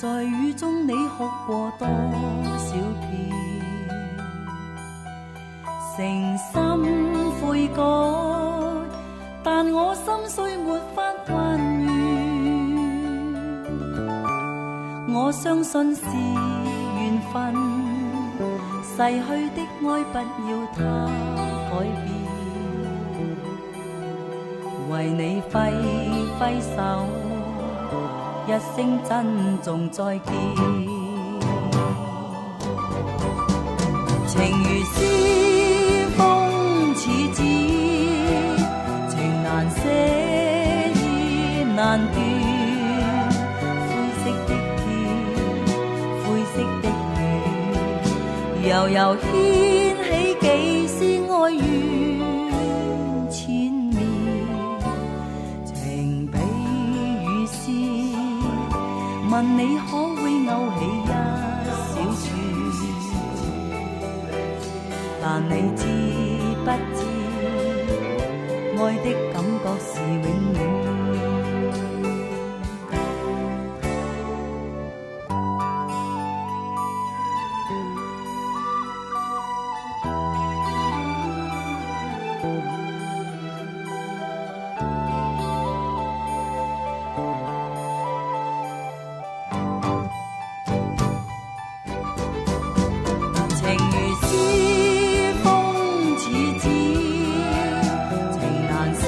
在雨中你哭過多少遍，誠心悔改，但我心雖沒法還原。我相信是緣分，逝去的愛不要它改變，為你揮揮手，一聲珍重再見，情如絲風似紙，情難捨意難斷，灰色的天，灰色的雨，悠悠掀起幾絲哀怨纏綿，情比雨絲，問你可會勾起一小串，但你知不知，愛的感覺是永遠。情如絲風似紙，情難捨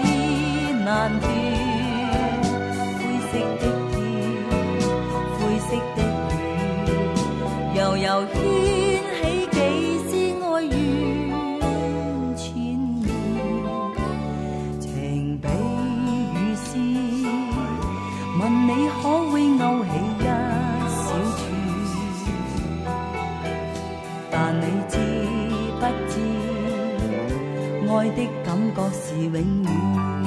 意難斷，灰色的天，灰色的雨，悠悠掀起幾絲哀怨纏綿，情比雨絲，問你可會勾起一小串，但你知不知，愛的感覺是永遠。